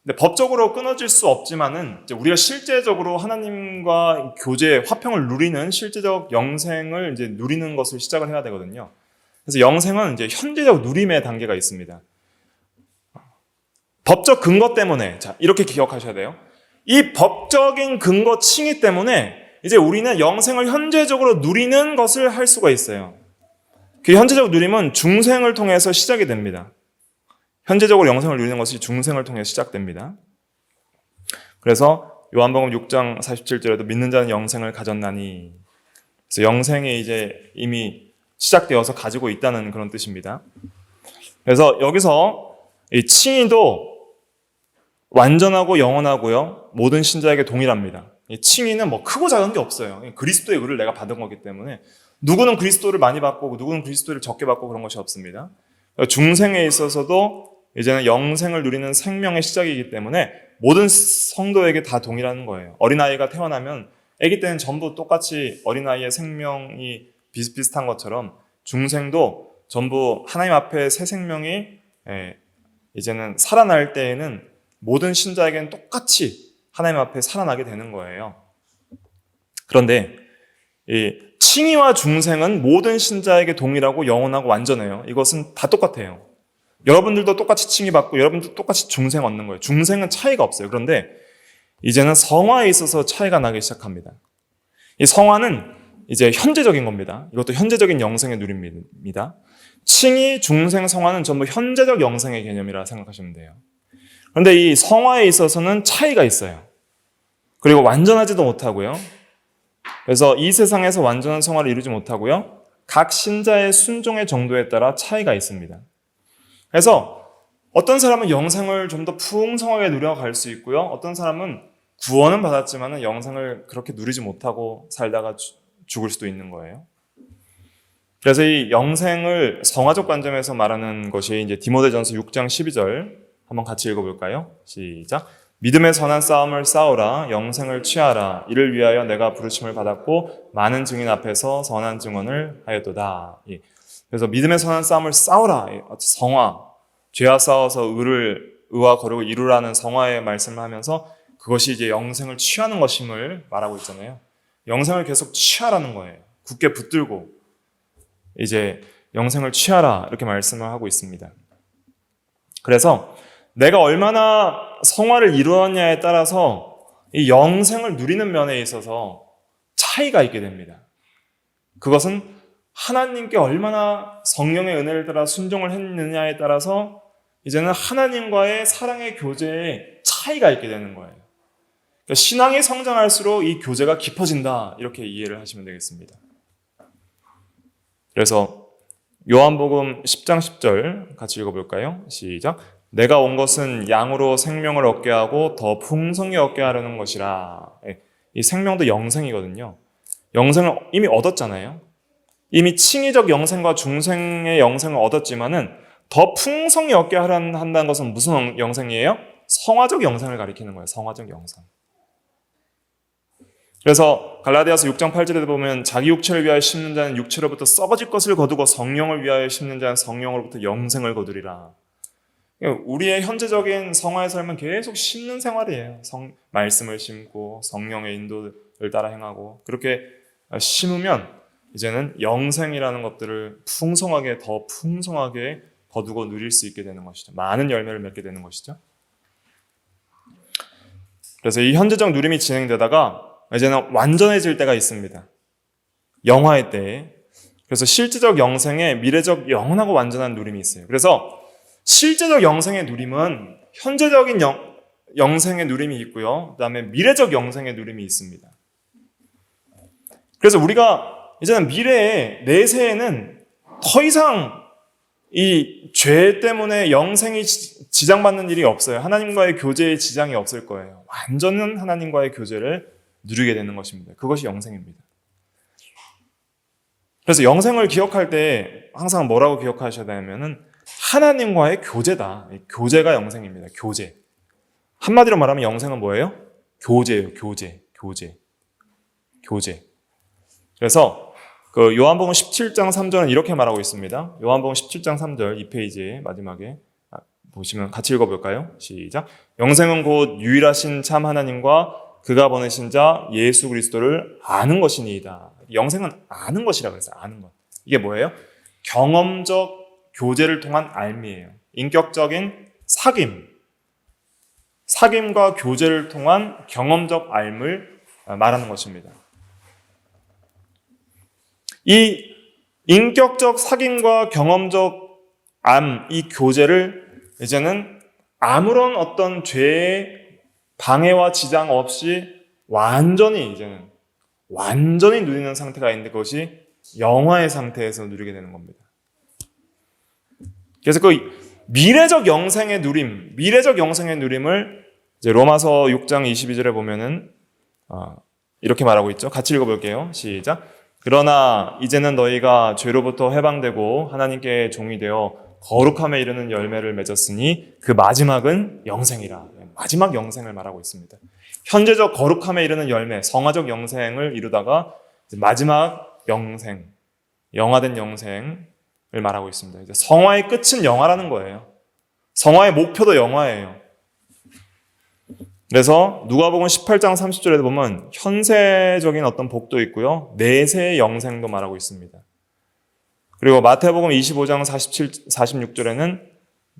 근데 법적으로 끊어질 수 없지만은 이제 우리가 실제적으로 하나님과 교제, 화평을 누리는 실제적 영생을 이제 누리는 것을 시작을 해야 되거든요. 그래서 영생은 이제 현재적 누림의 단계가 있습니다. 법적 근거 때문에, 자, 이렇게 기억하셔야 돼요. 이 법적인 근거 칭의 때문에 이제 우리는 영생을 현재적으로 누리는 것을 할 수가 있어요. 그 현재적 누림은 중생을 통해서 시작이 됩니다. 현재적으로 영생을 누리는 것이 중생을 통해 시작됩니다. 그래서 요한복음 6장 47절에도 믿는 자는 영생을 가졌나니, 그래서 영생이 이제 이미 시작되어서 가지고 있다는 그런 뜻입니다. 그래서 여기서 이 칭의도 완전하고 영원하고요, 모든 신자에게 동일합니다. 이 칭의는 뭐 크고 작은 게 없어요. 그리스도의 의를 내가 받은 거기 때문에 누구는 그리스도를 많이 받고 누구는 그리스도를 적게 받고 그런 것이 없습니다. 중생에 있어서도 이제는 영생을 누리는 생명의 시작이기 때문에 모든 성도에게 다 동일한 거예요. 어린아이가 태어나면 아기 때는 전부 똑같이 어린아이의 생명이 비슷비슷한 것처럼 중생도 전부 하나님 앞에 새 생명이 이제는 살아날 때에는 모든 신자에게는 똑같이 하나님 앞에 살아나게 되는 거예요. 그런데 이 칭의와 중생은 모든 신자에게 동일하고 영원하고 완전해요. 이것은 다 똑같아요. 여러분들도 똑같이 칭의받고 여러분들도 똑같이 중생 얻는 거예요. 중생은 차이가 없어요. 그런데 이제는 성화에 있어서 차이가 나기 시작합니다. 이 성화는 이제 현재적인 겁니다. 이것도 현재적인 영생의 누림입니다. 칭의, 중생, 성화는 전부 현재적 영생의 개념이라 생각하시면 돼요. 그런데 이 성화에 있어서는 차이가 있어요. 그리고 완전하지도 못하고요. 그래서 이 세상에서 완전한 성화를 이루지 못하고요. 각 신자의 순종의 정도에 따라 차이가 있습니다. 그래서 어떤 사람은 영생을 좀 더 풍성하게 누려갈 수 있고요. 어떤 사람은 구원은 받았지만 영생을 그렇게 누리지 못하고 살다가 죽을 수도 있는 거예요. 그래서 이 영생을 성화적 관점에서 말하는 것이 이제 디모데전서 6장 12절 한번 같이 읽어볼까요? 시작. 믿음의 선한 싸움을 싸우라. 영생을 취하라. 이를 위하여 내가 부르심을 받았고 많은 증인 앞에서 선한 증언을 하였도다. 그래서 믿음의 선한 싸움을 싸우라. 성화. 죄와 싸워서 의와 거룩을 이루라는 성화의 말씀을 하면서 그것이 이제 영생을 취하는 것임을 말하고 있잖아요. 영생을 계속 취하라는 거예요. 굳게 붙들고 이제 영생을 취하라 이렇게 말씀을 하고 있습니다. 그래서 내가 얼마나 성화를 이루었냐에 따라서 이 영생을 누리는 면에 있어서 차이가 있게 됩니다. 그것은 하나님께 얼마나 성령의 은혜를 따라 순종을 했느냐에 따라서 이제는 하나님과의 사랑의 교제에 차이가 있게 되는 거예요. 그러니까 신앙이 성장할수록 이 교제가 깊어진다 이렇게 이해를 하시면 되겠습니다. 그래서 요한복음 10장 10절 같이 읽어볼까요? 시작. 내가 온 것은 양으로 생명을 얻게 하고 더 풍성히 얻게 하려는 것이라. 이 생명도 영생이거든요. 영생을 이미 얻었잖아요. 이미 칭의적 영생과 중생의 영생을 얻었지만은 더 풍성히 얻게 한다는 것은 무슨 영생이에요? 성화적 영생을 가리키는 거예요. 성화적 영생. 그래서 갈라디아서 6장 8절에 보면 자기 육체를 위하여 심는 자는 육체로부터 썩어질 것을 거두고 성령을 위하여 심는 자는 성령으로부터 영생을 거두리라. 우리의 현재적인 성화의 삶은 계속 심는 생활이에요. 말씀을 심고 성령의 인도를 따라 행하고 그렇게 심으면 이제는 영생이라는 것들을 풍성하게 더 풍성하게 거두고 누릴 수 있게 되는 것이죠. 많은 열매를 맺게 되는 것이죠. 그래서 이 현재적 누림이 진행되다가 이제는 완전해질 때가 있습니다. 영화의 때에. 그래서 실제적 영생에 미래적 영원하고 완전한 누림이 있어요. 그래서 실제적 영생의 누림은 현재적인 영생의 누림이 있고요. 그 다음에 미래적 영생의 누림이 있습니다. 그래서 우리가 이제는 미래에 내세에는 더 이상 이 죄 때문에 영생이 지장받는 일이 없어요. 하나님과의 교제에 지장이 없을 거예요. 완전한 하나님과의 교제를 누리게 되는 것입니다. 그것이 영생입니다. 그래서 영생을 기억할 때 항상 뭐라고 기억하셔야 되냐면은 하나님과의 교제다. 교제가 영생입니다. 교제. 한마디로 말하면 영생은 뭐예요? 교제예요. 교제. 그래서 그 요한복음 17장 3절은 이렇게 말하고 있습니다. 요한복음 17장 3절 2페이지의 마지막에 보시면 같이 읽어볼까요? 시작. 영생은 곧 유일하신 참 하나님과 그가 보내신 자 예수 그리스도를 아는 것이니이다. 영생은 아는 것이라고 그랬어요. 아는 것. 이게 뭐예요? 경험적 교제를 통한 알미예요. 인격적인 사귐과 교제를 통한 경험적 알을 말하는 것입니다. 이 인격적 사귐과 경험적 이 교제를 이제는 아무런 어떤 죄의 방해와 지장 없이 완전히 누리는 상태가 있는데 그것이 영화의 상태에서 누리게 되는 겁니다. 그래서 그 미래적 영생의 누림을 이제 로마서 6장 22절에 보면은 이렇게 말하고 있죠. 같이 읽어볼게요. 시작. 그러나 이제는 너희가 죄로부터 해방되고 하나님께 종이 되어 거룩함에 이르는 열매를 맺었으니 그 마지막은 영생이라. 마지막 영생을 말하고 있습니다. 현재적 거룩함에 이르는 열매, 성화적 영생을 이루다가 마지막 영생, 영화된 영생을 말하고 있습니다. 이제 성화의 끝은 영화라는 거예요. 성화의 목표도 영화예요. 그래서 누가복음 18장 30절에 보면 현세적인 어떤 복도 있고요. 내세의 영생도 말하고 있습니다. 그리고 마태복음 25장 46절에는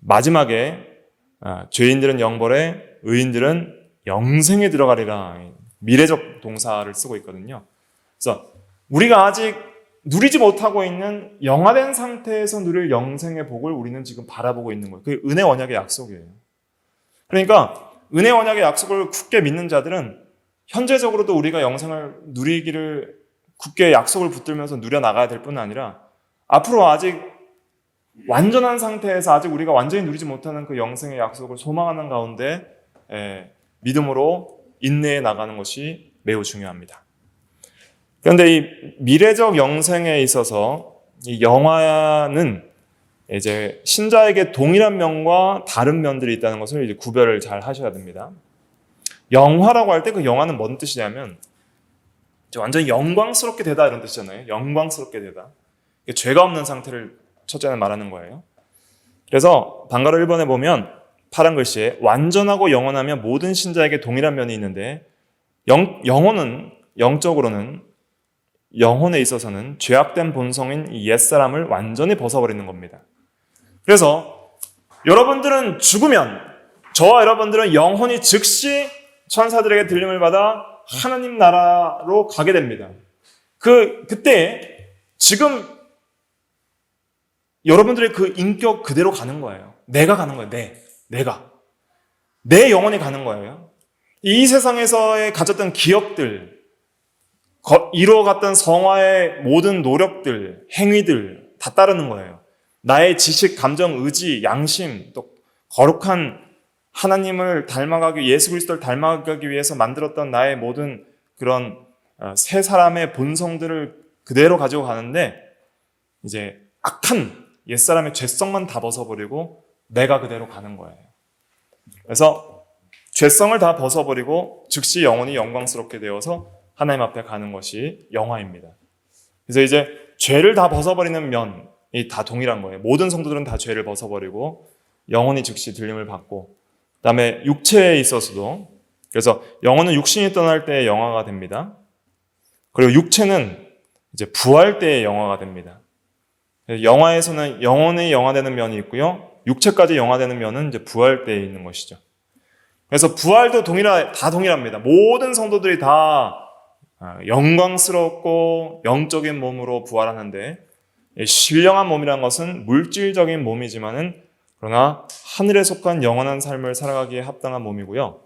마지막에 죄인들은 영벌에 의인들은 영생에 들어가리라. 미래적 동사를 쓰고 있거든요. 그래서 우리가 아직 누리지 못하고 있는 영화된 상태에서 누릴 영생의 복을 우리는 지금 바라보고 있는 거예요. 그게 은혜 언약의 약속이에요. 그러니까 은혜 언약의 약속을 굳게 믿는 자들은 현재적으로도 우리가 영생을 누리기를 굳게 약속을 붙들면서 누려나가야 될 뿐 아니라 앞으로 아직 완전한 상태에서 아직 우리가 완전히 누리지 못하는 그 영생의 약속을 소망하는 가운데 믿음으로 인내해 나가는 것이 매우 중요합니다. 그런데 이 미래적 영생에 있어서 이 영화는 이제 신자에게 동일한 면과 다른 면들이 있다는 것을 이제 구별을 잘 하셔야 됩니다. 영화라고 할 때 그 영화는 뭔 뜻이냐면 완전히 영광스럽게 되다 이런 뜻이잖아요. 영광스럽게 되다. 죄가 없는 상태를 첫째는 말하는 거예요. 그래서 방가로 1번에 보면 파란 글씨에 완전하고 영원하며 모든 신자에게 동일한 면이 있는데 영적으로는 영혼에 있어서는 죄악된 본성인 옛사람을 완전히 벗어버리는 겁니다. 그래서 여러분들은 죽으면 저와 여러분들은 영혼이 즉시 천사들에게 들림을 받아 하나님 나라로 가게 됩니다. 그때 지금 여러분들의 그 인격 그대로 가는 거예요. 내가 가는 거예요. 내 영혼이 가는 거예요. 이 세상에서의 가졌던 기억들, 이루어갔던 성화의 모든 노력들, 행위들 다 따르는 거예요. 나의 지식, 감정, 의지, 양심, 또 거룩한 하나님을 닮아가기, 예수 그리스도를 닮아가기 위해서 만들었던 나의 모든 그런 새 사람의 본성들을 그대로 가지고 가는데 이제 악한 옛사람의 죄성만 다 벗어버리고 내가 그대로 가는 거예요. 그래서 죄성을 다 벗어버리고 즉시 영혼이 영광스럽게 되어서 하나님 앞에 가는 것이 영화입니다. 그래서 이제 죄를 다 벗어버리는 면이 다 동일한 거예요. 모든 성도들은 다 죄를 벗어버리고 영혼이 즉시 들림을 받고 그 다음에 육체에 있어서도 그래서 영혼은 육신이 떠날 때의 영화가 됩니다. 그리고 육체는 이제 부활 때의 영화가 됩니다. 영화에서는 영혼이 영화되는 면이 있고요. 육체까지 영화되는 면은 이제 부활 때에 있는 것이죠. 그래서 부활도 다 동일합니다. 모든 성도들이 다 영광스럽고 영적인 몸으로 부활하는데 신령한 몸이라는 것은 물질적인 몸이지만은 그러나 하늘에 속한 영원한 삶을 살아가기에 합당한 몸이고요.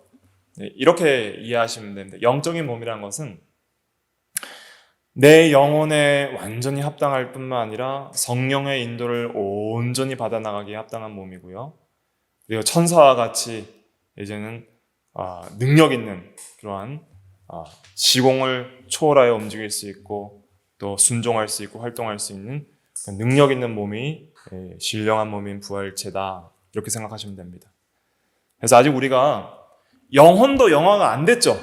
이렇게 이해하시면 됩니다. 영적인 몸이라는 것은 내 영혼에 완전히 합당할 뿐만 아니라 성령의 인도를 온전히 받아나가기에 합당한 몸이고요. 그리고 천사와 같이 이제는 능력 있는 그러한 시공을 초월하여 움직일 수 있고 또 순종할 수 있고 활동할 수 있는 능력 있는 몸이 신령한 몸인 부활체다 이렇게 생각하시면 됩니다. 그래서 아직 우리가 영혼도 영화가 안 됐죠.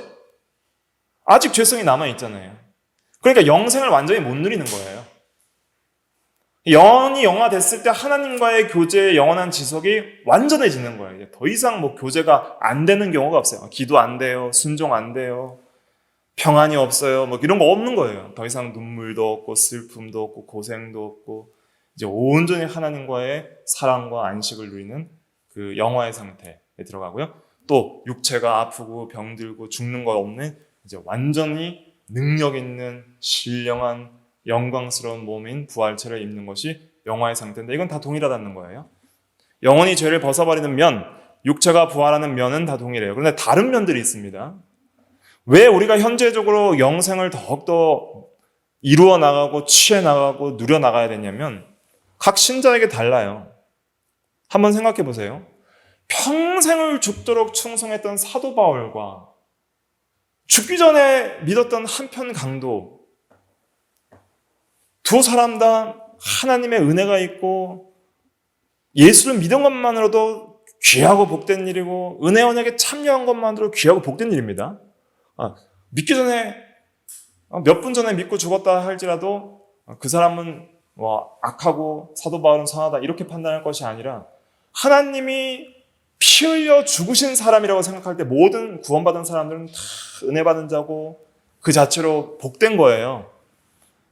아직 죄성이 남아있잖아요. 그러니까 영생을 완전히 못 누리는 거예요. 영원히 영화됐을 때 하나님과의 교제의 영원한 지속이 완전해지는 거예요. 이제 더 이상 뭐 교제가 안 되는 경우가 없어요. 기도 안 돼요. 순종 안 돼요. 평안이 없어요. 뭐 이런 거 없는 거예요. 더 이상 눈물도 없고 슬픔도 없고 고생도 없고 이제 온전히 하나님과의 사랑과 안식을 누리는 그 영화의 상태에 들어가고요. 또 육체가 아프고 병들고 죽는 거 없는 이제 완전히 능력 있는 신령한 영광스러운 몸인 부활체를 입는 것이 영화의 상태인데 이건 다 동일하다는 거예요. 영원히 죄를 벗어버리는 면, 육체가 부활하는 면은 다 동일해요. 그런데 다른 면들이 있습니다. 왜 우리가 현재적으로 영생을 더욱더 이루어 나가고 취해 나가고 누려 나가야 되냐면 각 신자에게 달라요. 한번 생각해 보세요. 평생을 죽도록 충성했던 사도 바울과 죽기 전에 믿었던 한편 강도, 두 사람 다 하나님의 은혜가 있고 예수를 믿은 것만으로도 귀하고 복된 일이고 은혜 언약에 참여한 것만으로도 귀하고 복된 일입니다. 믿기 전에 몇 분 전에 믿고 죽었다 할지라도 그 사람은 악하고 사도 바울은 선하다 이렇게 판단할 것이 아니라 하나님이 피 흘려 죽으신 사람이라고 생각할 때 모든 구원받은 사람들은 다 은혜 받은 자고 그 자체로 복된 거예요.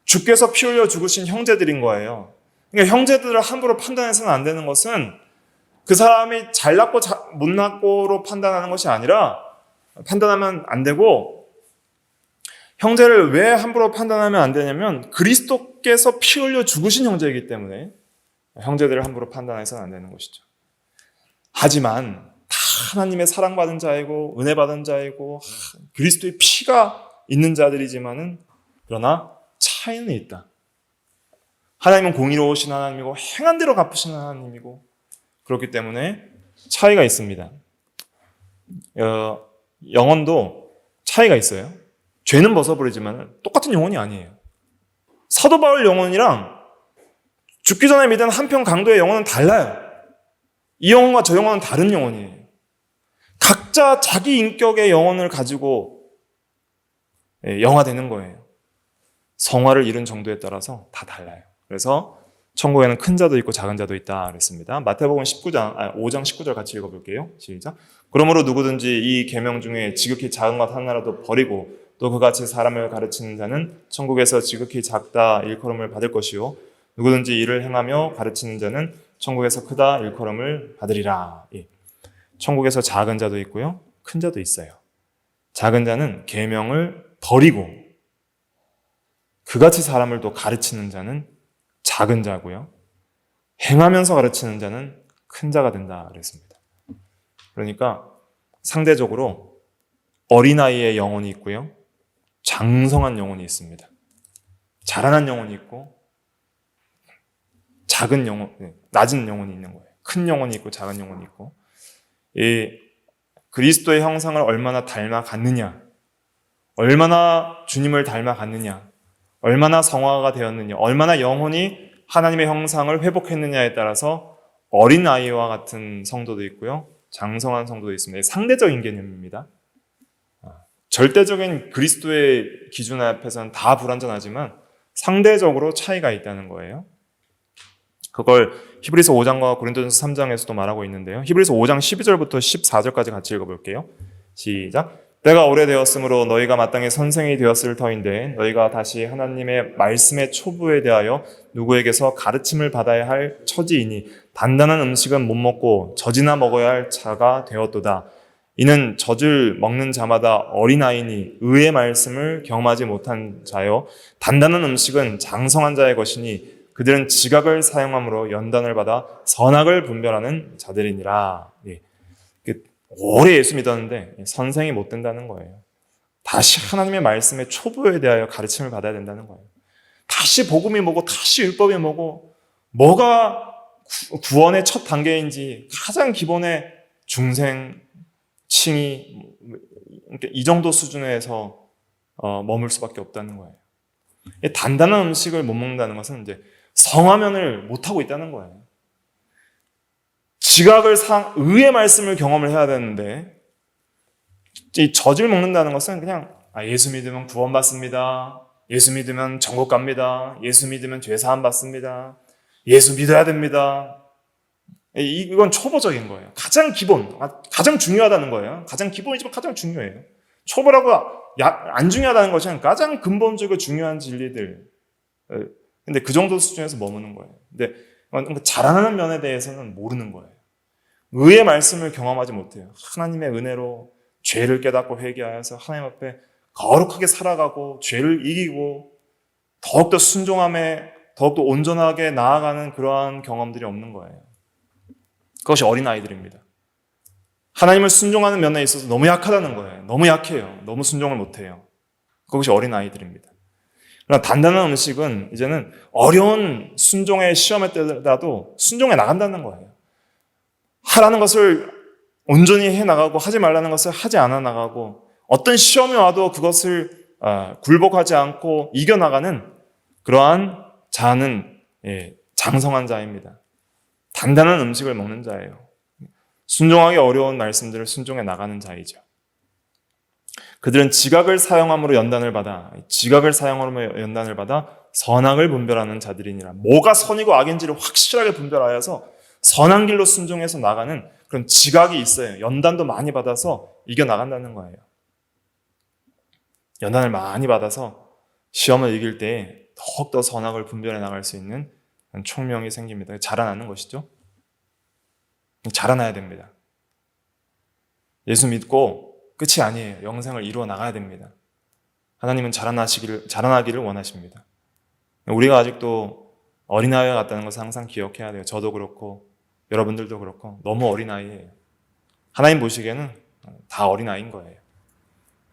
주께서 피 흘려 죽으신 형제들인 거예요. 그러니까 형제들을 함부로 판단해서는 안 되는 것은 그 사람이 잘났고 못났고로 판단하는 것이 아니라 판단하면 안 되고 형제를 왜 함부로 판단하면 안 되냐면 그리스도께서 피 흘려 죽으신 형제이기 때문에 형제들을 함부로 판단해서는 안 되는 것이죠. 하지만 다 하나님의 사랑받은 자이고 은혜받은 자이고 그리스도의 피가 있는 자들이지만은 그러나 차이는 있다. 하나님은 공의로우신 하나님이고 행한 대로 갚으시는 하나님이고 그렇기 때문에 차이가 있습니다. 영혼도 차이가 있어요. 죄는 벗어버리지만 똑같은 영혼이 아니에요. 사도 바울 영혼이랑 죽기 전에 믿은 한편 강도의 영혼은 달라요. 이 영혼과 저 영혼은 다른 영혼이에요. 각자 자기 인격의 영혼을 가지고 영화되는 거예요. 성화를 이룬 정도에 따라서 다 달라요. 그래서 천국에는 큰 자도 있고 작은 자도 있다 그랬습니다. 마태복음 5장 19절 같이 읽어볼게요. 시작. 그러므로 누구든지 이 계명 중에 지극히 작은 것 하나라도 버리고 또 그같이 사람을 가르치는 자는 천국에서 지극히 작다 일컬음을 받을 것이요 누구든지 이를 행하며 가르치는 자는 천국에서 크다 일컬음을 받으리라. 천국에서 작은 자도 있고요. 큰 자도 있어요. 작은 자는 계명을 버리고 그같이 사람을 또 가르치는 자는 작은 자고요. 행하면서 가르치는 자는 큰 자가 된다 그랬습니다. 그러니까 상대적으로 어린아이의 영혼이 있고요. 장성한 영혼이 있습니다. 자라난 영혼이 있고 작은 영혼, 낮은 영혼이 있는 거예요. 큰 영혼이 있고 작은 영혼이 있고 이 그리스도의 형상을 얼마나 닮아갔느냐, 얼마나 주님을 닮아갔느냐, 얼마나 성화가 되었느냐, 얼마나 영혼이 하나님의 형상을 회복했느냐에 따라서 어린아이와 같은 성도도 있고요. 장성한 성도도 있습니다. 상대적인 개념입니다. 절대적인 그리스도의 기준 앞에서는 다 불완전하지만 상대적으로 차이가 있다는 거예요. 그걸 히브리서 5장과 고린도전서 3장에서도 말하고 있는데요. 히브리서 5장 12절부터 14절까지 같이 읽어볼게요. 시작. 때가 오래되었으므로 너희가 마땅히 선생이 되었을 터인데 너희가 다시 하나님의 말씀의 초부에 대하여 누구에게서 가르침을 받아야 할 처지이니 단단한 음식은 못 먹고 젖이나 먹어야 할 자가 되었도다. 이는 젖을 먹는 자마다 어린아이니 의의 말씀을 경험하지 못한 자요 단단한 음식은 장성한 자의 것이니 그들은 지각을 사용함으로 연단을 받아 선악을 분별하는 자들이니라. 오래 예수 믿었는데 선생이 못 된다는 거예요. 다시 하나님의 말씀의 초보에 대하여 가르침을 받아야 된다는 거예요. 다시 복음이 뭐고 다시 율법이 뭐고 뭐가 구원의 첫 단계인지 가장 기본의 중생, 칭의 이 정도 수준에서 머물 수밖에 없다는 거예요. 단단한 음식을 못 먹는다는 것은 이제 성화면을 못하고 있다는 거예요. 의의 말씀을 경험을 해야 되는데 이 젖을 먹는다는 것은 그냥 예수 믿으면 구원받습니다. 예수 믿으면 천국 갑니다. 예수 믿으면 죄사함 받습니다. 예수 믿어야 됩니다. 이건 초보적인 거예요. 가장 기본, 가장 중요하다는 거예요. 가장 기본이지만 가장 중요해요. 초보라고 안 중요하다는 것이 아니라 가장 근본적으로 중요한 진리들. 근데 그 정도 수준에서 머무는 거예요. 근데 자라나는 면에 대해서는 모르는 거예요. 의의 말씀을 경험하지 못해요. 하나님의 은혜로 죄를 깨닫고 회개하여서 하나님 앞에 거룩하게 살아가고 죄를 이기고 더욱더 순종함에 더욱더 온전하게 나아가는 그러한 경험들이 없는 거예요. 그것이 어린아이들입니다. 하나님을 순종하는 면에 있어서 너무 약하다는 거예요. 너무 약해요. 너무 순종을 못해요. 그것이 어린아이들입니다. 그러나 단단한 음식은 이제는 어려운 순종의 시험에 때라도 순종해 나간다는 거예요. 하라는 것을 온전히 해나가고 하지 말라는 것을 하지 않아 나가고 어떤 시험이 와도 그것을 굴복하지 않고 이겨나가는 그러한 자는 장성한 자입니다. 단단한 음식을 먹는 자예요. 순종하기 어려운 말씀들을 순종해 나가는 자이죠. 그들은 지각을 사용함으로 연단을 받아 선악을 분별하는 자들이니라. 뭐가 선이고 악인지를 확실하게 분별하여서 선한 길로 순종해서 나가는 그런 지각이 있어요. 연단도 많이 받아서 이겨나간다는 거예요. 연단을 많이 받아서 시험을 이길 때 더욱더 선악을 분별해 나갈 수 있는 총명이 생깁니다. 자라나는 것이죠. 자라나야 됩니다. 예수 믿고 끝이 아니에요. 영생을 이루어 나가야 됩니다. 하나님은 자라나기를 원하십니다. 우리가 아직도 어린아이와 같다는 것을 항상 기억해야 돼요. 저도 그렇고 여러분들도 그렇고 너무 어린아이예요. 하나님 보시기에는 다 어린아이인 거예요.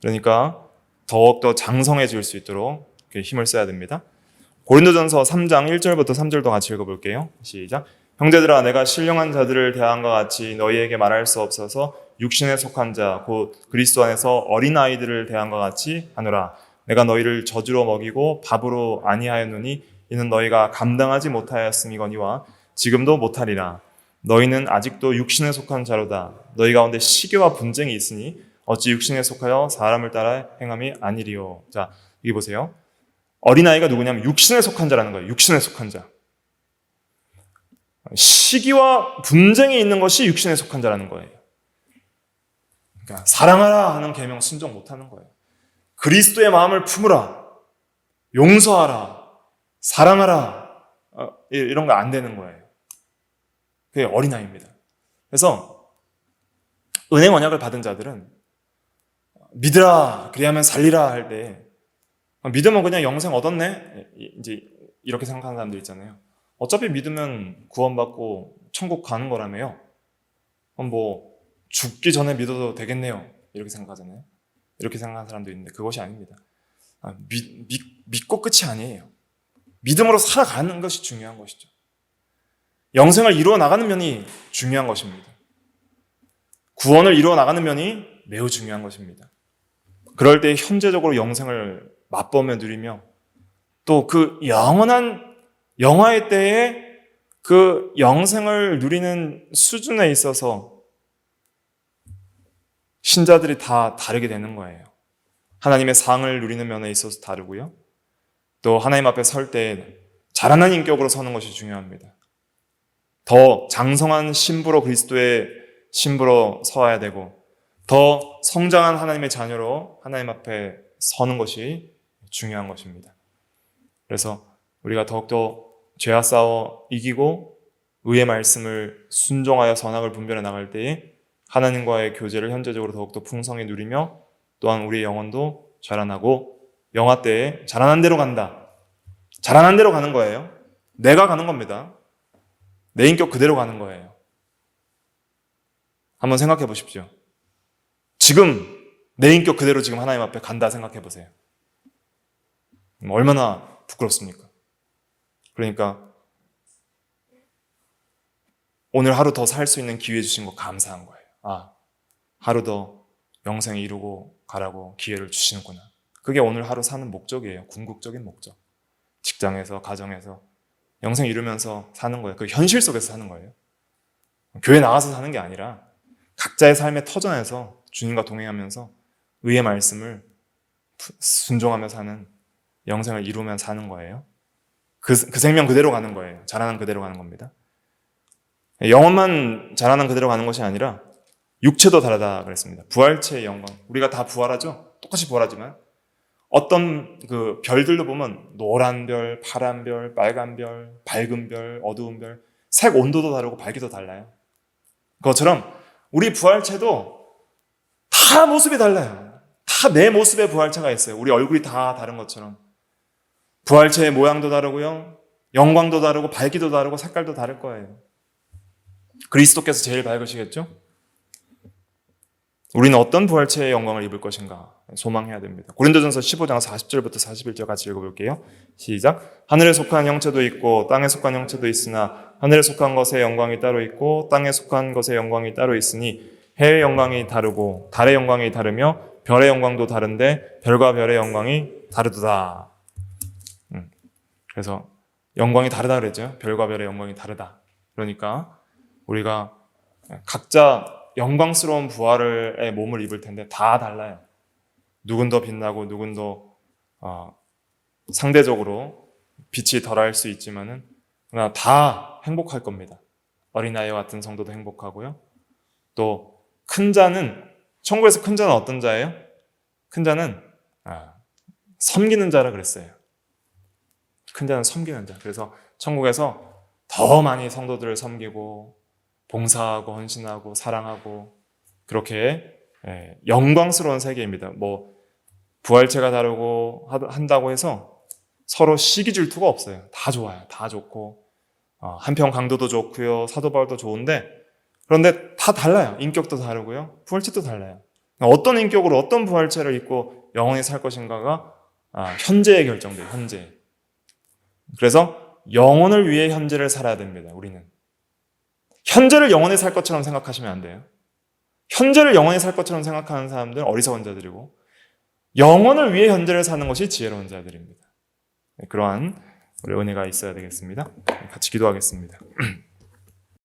그러니까 더욱더 장성해질 수 있도록 힘을 써야 됩니다. 고린도전서 3장 1절부터 3절도 같이 읽어볼게요. 시작. 형제들아, 내가 신령한 자들을 대한 것 같이 너희에게 말할 수 없어서 육신에 속한 자 곧 그리스도 안에서 어린아이들을 대한 것 같이 하노라. 내가 너희를 젖으로 먹이고 밥으로 아니하였노니 이는 너희가 감당하지 못하였음이거니와 지금도 못하리라. 너희는 아직도 육신에 속한 자로다. 너희 가운데 시기와 분쟁이 있으니 어찌 육신에 속하여 사람을 따라 행함이 아니리요. 자, 여기 보세요. 어린아이가 누구냐면 육신에 속한 자라는 거예요. 육신에 속한 자. 시기와 분쟁이 있는 것이 육신에 속한 자라는 거예요. 그러니까 사랑하라 하는 계명 순종 못하는 거예요. 그리스도의 마음을 품으라, 용서하라, 사랑하라, 이런 거 안 되는 거예요. 그게 어린아이입니다. 그래서 은혜 언약을 받은 자들은 믿으라, 그리하면 살리라 할 때 믿으면 그냥 영생 얻었네? 이제 이렇게 생각하는 사람들 있잖아요. 어차피 믿으면 구원받고 천국 가는 거라며요. 그럼 뭐 죽기 전에 되겠네요. 이렇게 생각하잖아요. 이렇게 생각하는 사람도 있는데 그것이 아닙니다. 믿고 끝이 아니에요. 믿음으로 살아가는 것이 중요한 것이죠. 영생을 이루어 나가는 면이 중요한 것입니다. 구원을 이루어 나가는 면이 매우 중요한 것입니다. 그럴 때 현재적으로 영생을 맛보며 누리며 또 그 영원한 영화의 때에 그 영생을 누리는 수준에 있어서 신자들이 다 다르게 되는 거예요. 하나님의 상을 누리는 면에 있어서 다르고요. 또 하나님 앞에 설 때 자라난 인격으로 서는 것이 중요합니다. 더 장성한 신부로 그리스도의 신부로 서야 되고 더 성장한 하나님의 자녀로 하나님 앞에 서는 것이 중요한 것입니다. 그래서 우리가 더욱더 죄와 싸워 이기고 의의 말씀을 순종하여 선악을 분별해 나갈 때에 하나님과의 교제를 현재적으로 더욱더 풍성히 누리며 또한 우리의 영혼도 자라나고 영화 때에 자라난 대로 간다. 자라난 대로 가는 거예요. 내가 가는 겁니다. 내 인격 그대로 가는 거예요. 한번 생각해 보십시오. 지금 내 인격 그대로 지금 하나님 앞에 간다 생각해 보세요. 얼마나 부끄럽습니까? 그러니까 오늘 하루 더 살 수 있는 기회 주신 거 감사한 거예요. 하루 더 영생 이루고 가라고 기회를 주시는구나. 그게 오늘 하루 사는 목적이에요. 궁극적인 목적. 직장에서, 가정에서 영생 이루면서 사는 거예요. 그 현실 속에서 사는 거예요. 교회 나가서 사는 게 아니라 각자의 삶의 터전에서 주님과 동행하면서 의의 말씀을 순종하며 사는 영생을 이루면 사는 거예요. 그 생명 그대로 가는 거예요. 자라난 그대로 가는 겁니다. 영혼만 자라난 그대로 가는 것이 아니라 육체도 다르다 그랬습니다. 부활체의 영광. 우리가 다 부활하죠? 똑같이 부활하지만 어떤 그 별들도 보면 노란 별, 파란 별, 빨간 별, 밝은 별, 어두운 별, 색 온도도 다르고 밝기도 달라요. 그것처럼 우리 부활체도 다 모습이 달라요. 다 내 모습의 부활체가 있어요. 우리 얼굴이 다 다른 것처럼. 부활체의 모양도 다르고요. 영광도 다르고 밝기도 다르고 색깔도 다를 거예요. 그리스도께서 제일 밝으시겠죠? 우리는 어떤 부활체의 영광을 입을 것인가 소망해야 됩니다. 고린도전서 15장 40절부터 41절 같이 읽어볼게요. 시작. 하늘에 속한 형체도 있고 땅에 속한 형체도 있으나 하늘에 속한 것의 영광이 따로 있고 땅에 속한 것의 영광이 따로 있으니 해의 영광이 다르고 달의 영광이 다르며 별의 영광도 다른데 별과 별의 영광이 다르도다. 그래서 영광이 다르다 그랬죠. 별과 별의 영광이 다르다. 그러니까 우리가 각자 영광스러운 부활의 몸을 입을 텐데 다 달라요. 누군 더 빛나고 누군 더 상대적으로 빛이 덜할 수 있지만은 그러나 다 행복할 겁니다. 어린아이와 같은 성도도 행복하고요. 또 큰 자는 천국에서 큰 자는 어떤 자예요? 큰 자는 섬기는 자라 그랬어요. 큰 자는 섬기는 자. 그래서 천국에서 더 많이 성도들을 섬기고 봉사하고 헌신하고 사랑하고 그렇게 영광스러운 세계입니다. 뭐 부활체가 다르고 한다고 해서 서로 시기 질투가 없어요. 다 좋아요. 다 좋고 한편 강도도 좋고요. 사도 바울도 좋은데 그런데 다 달라요. 인격도 다르고요. 부활체도 달라요. 어떤 인격으로 어떤 부활체를 입고 영원히 살 것인가가 현재에 결정돼요. 현재. 그래서 영혼을 위해 현재를 살아야 됩니다. 우리는. 현재를 영원히 살 것처럼 생각하시면 안 돼요. 현재를 영원히 살 것처럼 생각하는 사람들은 어리석은 자들이고 영혼을 위해 현재를 사는 것이 지혜로운 자들입니다. 그러한 우리 은혜가 있어야 되겠습니다. 같이 기도하겠습니다.